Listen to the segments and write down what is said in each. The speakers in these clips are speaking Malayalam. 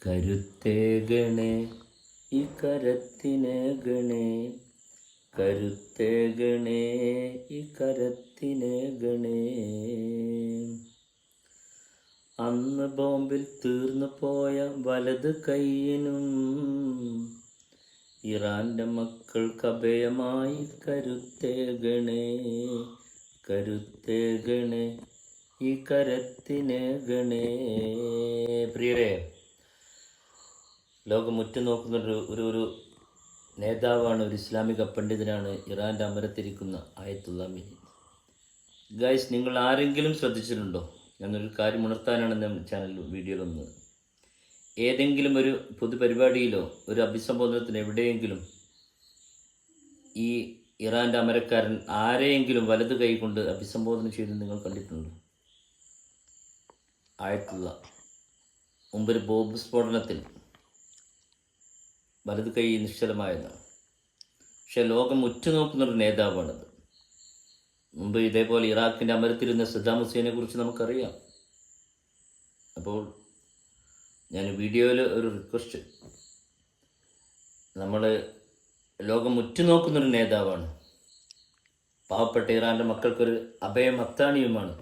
കരുത്തേകണേ ഈ കരത്തിനേകണേ, കരുത്തേകണേ ഈ കരത്തിനേകണേ. അന്ന് ബോംബിൽ തീർന്നു പോയ വലത് കൈയിനും ഇറാന്റെ മക്കൾക്ക് അഭയമായി കരുത്തേകണേ, കരുത്തേകണേ ഈ കരത്തിനേകണേ. പ്രിയരെ, ലോകം ഉറ്റുനോക്കുന്ന ഒരു നേതാവാണ്, ഒരു ഇസ്ലാമിക പണ്ഡിതനാണ് ഇറാൻ്റെ അമരത്തിരിക്കുന്ന ആയത്തുള്ള അമീനി. ഗൈസ്, നിങ്ങൾ ആരെങ്കിലും ശ്രദ്ധിച്ചിട്ടുണ്ടോ? ഞാനൊരു കാര്യം ഉണർത്താനാണ് ഞാൻ ചാനൽ വീഡിയോയിൽ വന്നത്. ഏതെങ്കിലും ഒരു പൊതുപരിപാടിയിലോ ഒരു അഭിസംബോധനത്തിന് എവിടെയെങ്കിലും ഈ ഇറാൻ്റെ അമരക്കാരൻ ആരെയെങ്കിലും വലത് കൈ കൊണ്ട് അഭിസംബോധന ചെയ്ത് നിങ്ങൾ കണ്ടിട്ടുണ്ടോ? ആയത്തുള്ള മുമ്പൊരു ബോംബ് സ്ഫോടനത്തിൽ വലത് കൈ നിശ്ചലമായതാണ്. പക്ഷെ ലോകം ഉറ്റുനോക്കുന്നൊരു നേതാവാണത്. മുമ്പ് ഇതേപോലെ ഇറാഖിൻ്റെ അമരത്തിരുന്ന സദ്ദാം ഹുസൈനെ കുറിച്ച് നമുക്കറിയാം. അപ്പോൾ ഞാൻ വീഡിയോയിൽ ഒരു റിക്വസ്റ്റ്, നമ്മൾ ലോകം ഉറ്റുനോക്കുന്നൊരു നേതാവാണ്, പാവപ്പെട്ട ഇറാൻ്റെ മക്കൾക്കൊരു അഭയം അത്താണിയുമാണ്.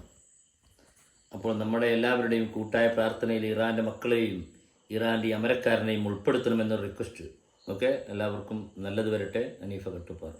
അപ്പോൾ നമ്മുടെ എല്ലാവരുടെയും കൂട്ടായ പ്രാർത്ഥനയിൽ ഇറാൻ്റെ മക്കളെയും ഇറാൻ്റെ അമരക്കാരനെയും ഉൾപ്പെടുത്തണമെന്നൊരു റിക്വസ്റ്റ്. ഓക്കെ, എല്ലാവർക്കും നല്ലത് വരട്ടെ. അനീഫ കട്ടുപ്പാറ.